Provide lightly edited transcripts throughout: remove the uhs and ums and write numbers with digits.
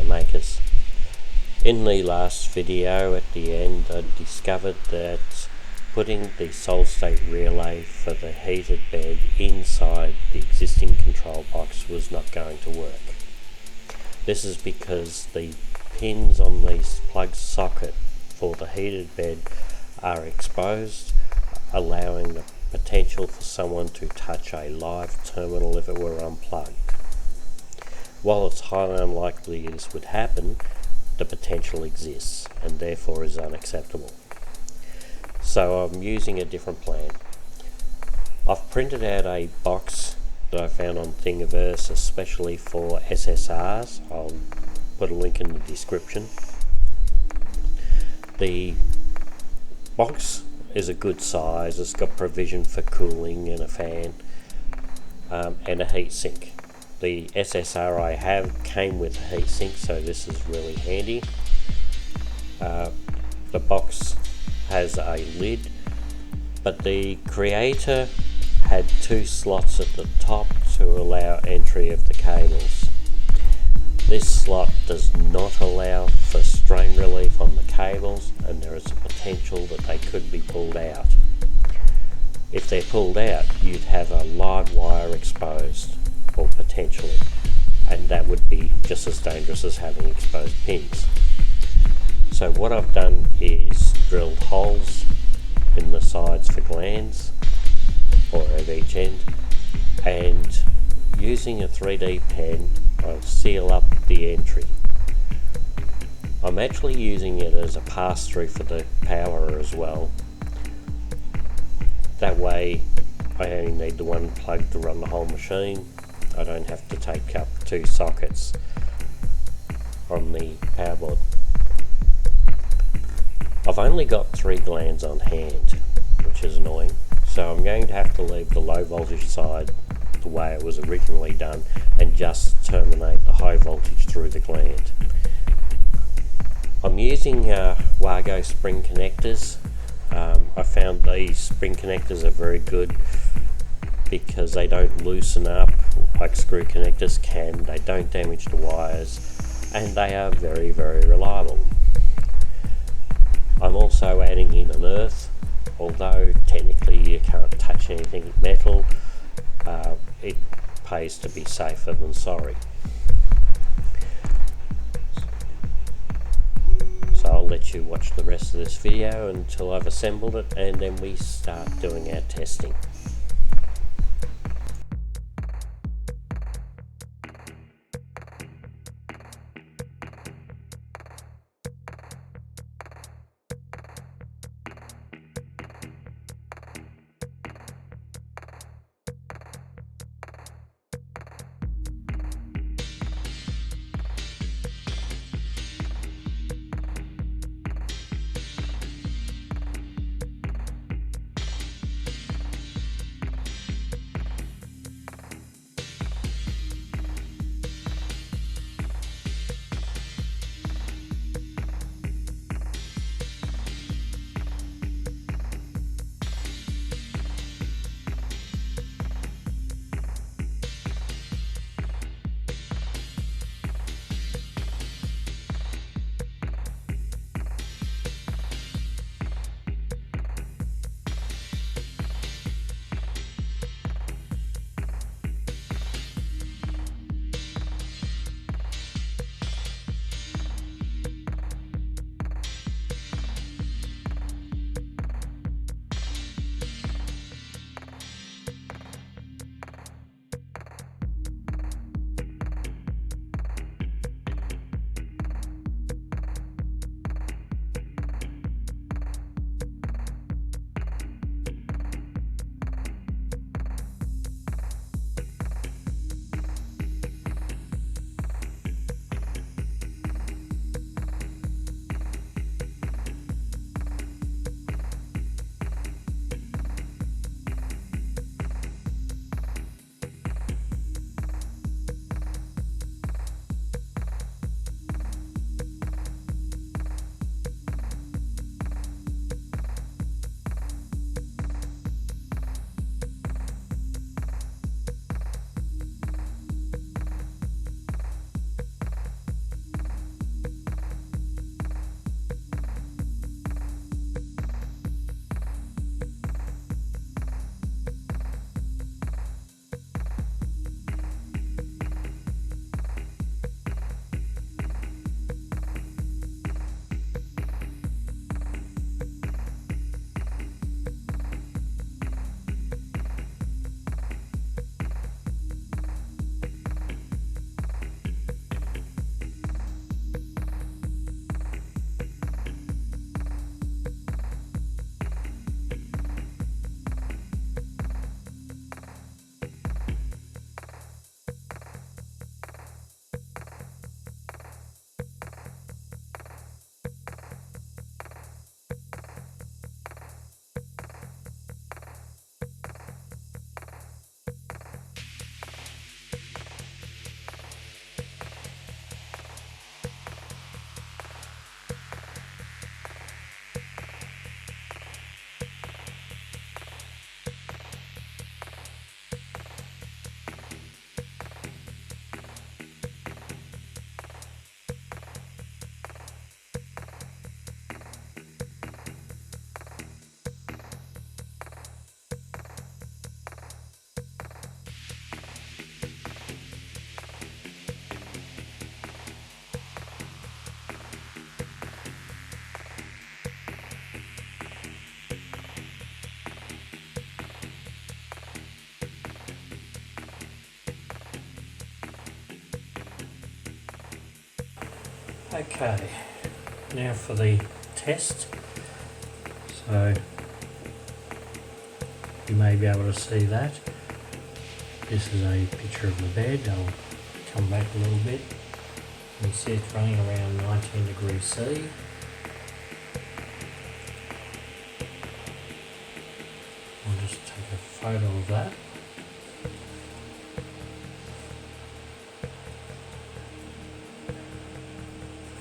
makers. In the last video at the end, I discovered that putting the solid state relay for the heated bed inside the existing control box was not going to work. This is because the pins on the plug socket for the heated bed are exposed, allowing the potential for someone to touch a live terminal if it were unplugged. While it's highly unlikely this would happen, the potential exists and therefore is unacceptable. So I'm using a different plan. I've printed out a box that I found on Thingiverse especially for SSRs. I'll put a link in the description. The box is a good size. It's got provision for cooling and a fan and a heatsink. The SSR I have came with a heatsink, so this is really handy. The box has a lid, but the Creator had two slots at the top to allow entry of the cables. This slot does not allow for strain relief on the cables, and there is a potential that they could be pulled out. If they're pulled out, you'd have a live wire exposed, or potentially, and that would be just as dangerous as having exposed pins. So what I've done is drilled holes in the sides for glands, or at each end, and using a 3D pen I'll seal up the entry. I'm actually using it as a pass-through for the power as well. That way I only need the one plug to run the whole machine. I don't have to take up two sockets on the power board. I've only got 3 glands on hand, which is annoying, so I'm going to have to leave the low voltage side the way it was originally done and just terminate the high voltage through the gland. I'm using Wago spring connectors. I found these spring connectors are very good because they don't loosen up like screw connectors can, they don't damage the wires, and they are very, very reliable. I'm also adding in an earth. Although technically you can't touch anything metal, it pays to be safer than sorry. So I'll let you watch the rest of this video until I've assembled it, and then we start doing our testing. Okay, now for the test. So you may be able to see that. This is a picture of the bed. I'll come back a little bit. You can see it's running around 19 degrees C. I'll just take a photo of that.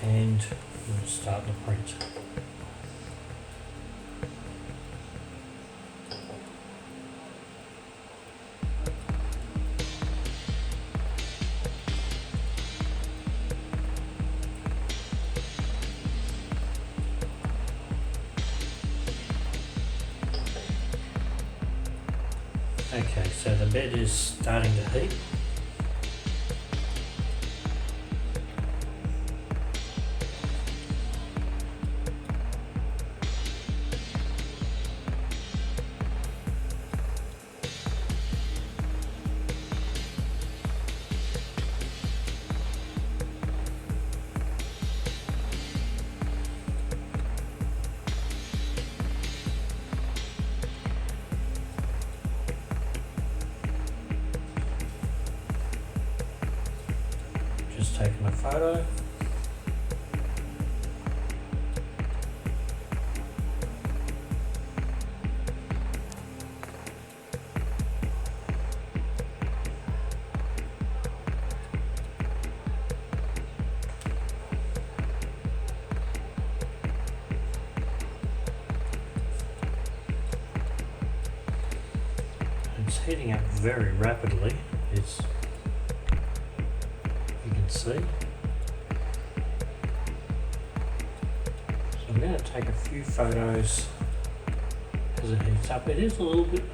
And we'll start the print. Okay, so the bed is starting to heat. Just taking a photo. It's heating up very rapidly. It's, you can see. So I'm going to take a few photos as it heats up. It is a little bit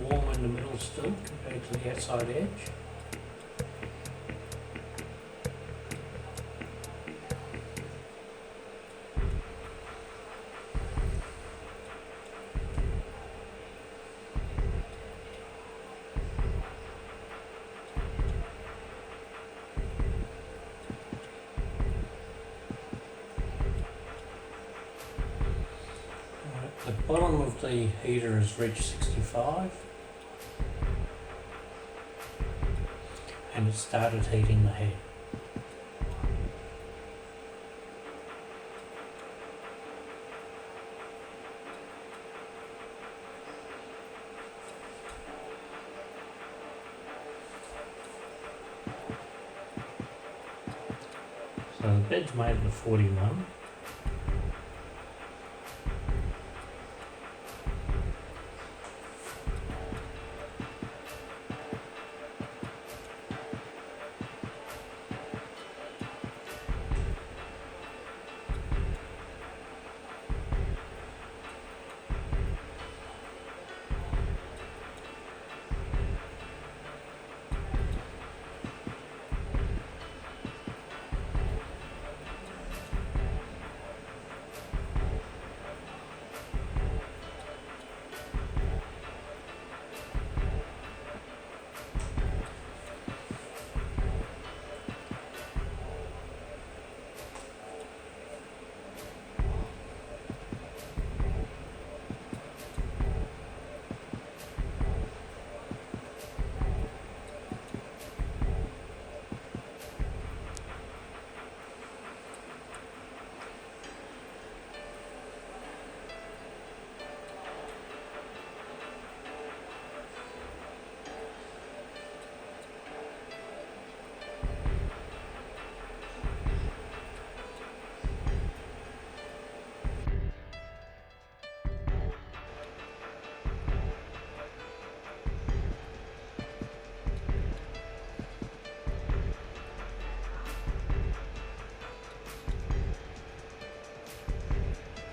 warm in the middle still compared to the outside edge. The bottom of the heater has reached 65 and it started heating the head. So the bed's made it to 41.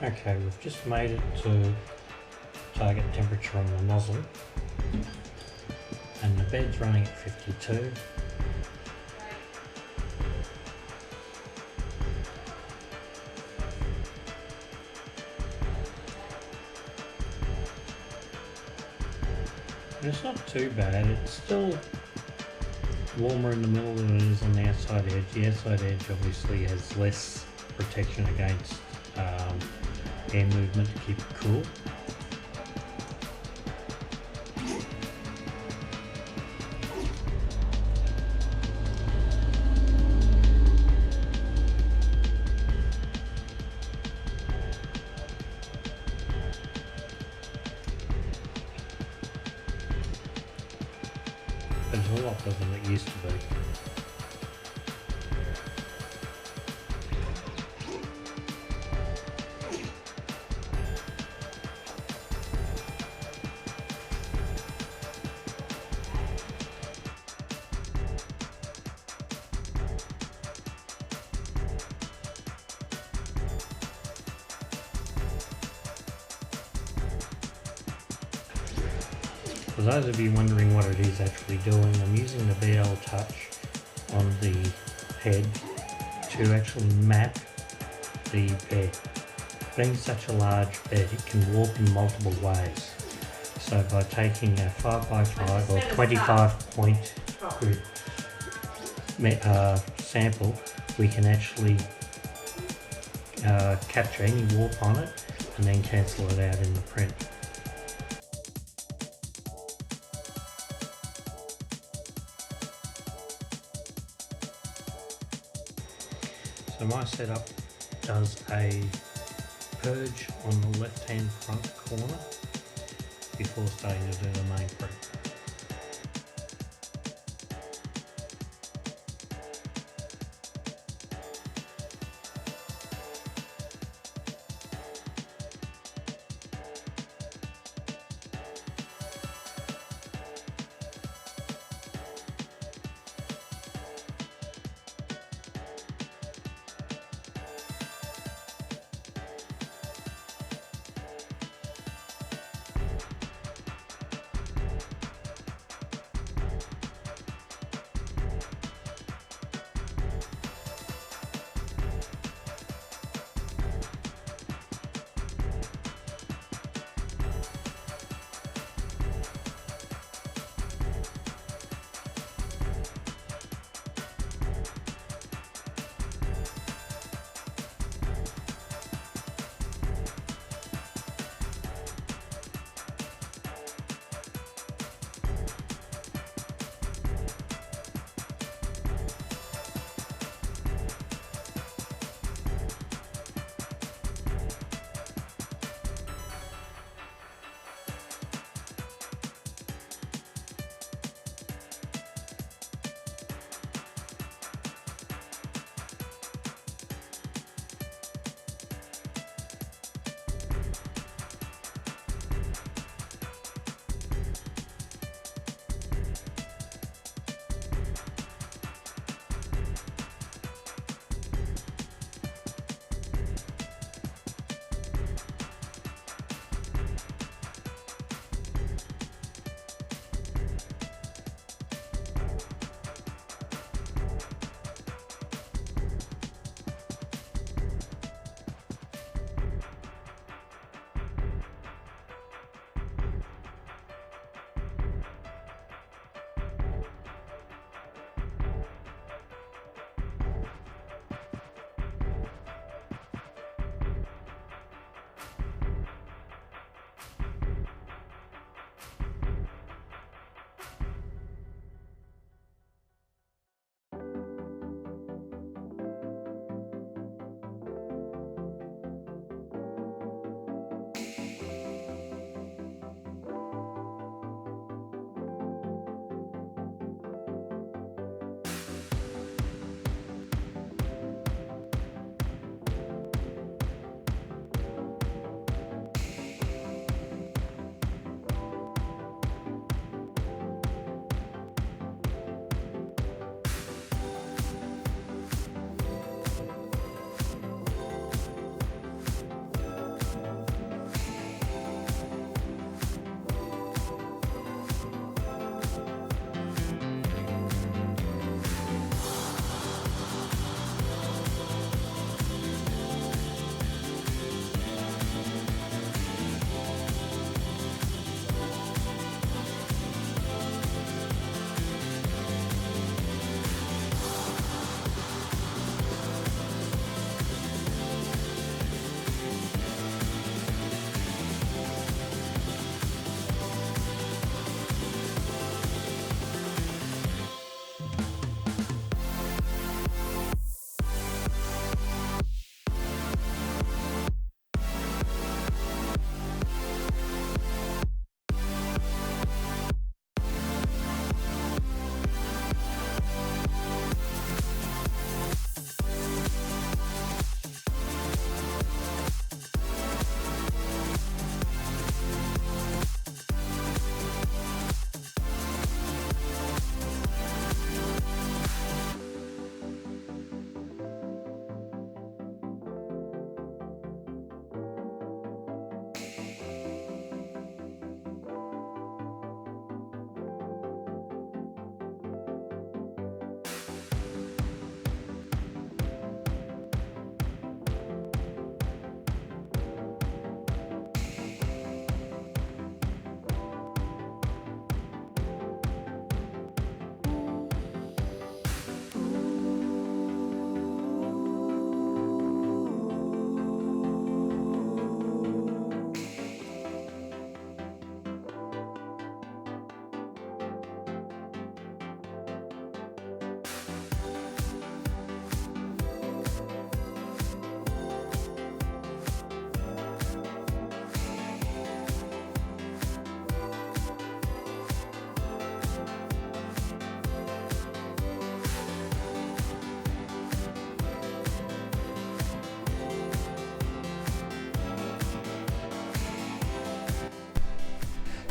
Okay, we've just made it to target temperature on the nozzle and the bed's running at 52. And it's not too bad, it's still warmer in the middle than it is on the outside edge. The outside edge obviously has less protection against air movement to keep it cool. There's a lot better than it used to be. For those of you wondering what it is actually doing, I'm using the BLTouch on the head to actually map the bed. Being such a large bed, it can warp in multiple ways. So by taking a 5x5 or 25 point grid sample, we can actually capture any warp on it and then cancel it out in the print. So my setup does a purge on the left hand front corner before starting to do the main print.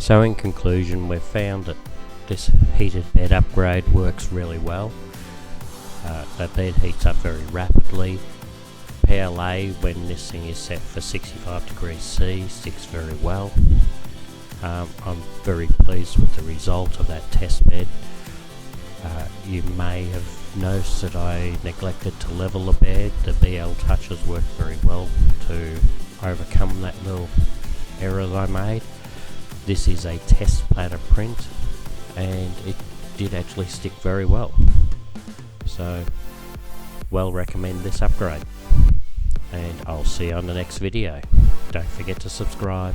So in conclusion, we've found that this heated bed upgrade works really well. The bed heats up very rapidly. PLA, when this thing is set for 65 degrees C, sticks very well. I'm very pleased with the result of that test bed. You may have noticed that I neglected to level the bed. The BLTouch has worked very well to overcome that little error that I made. This is a test platter print and it did actually stick very well. So, well recommend this upgrade. And I'll see you on the next video. Don't forget to subscribe.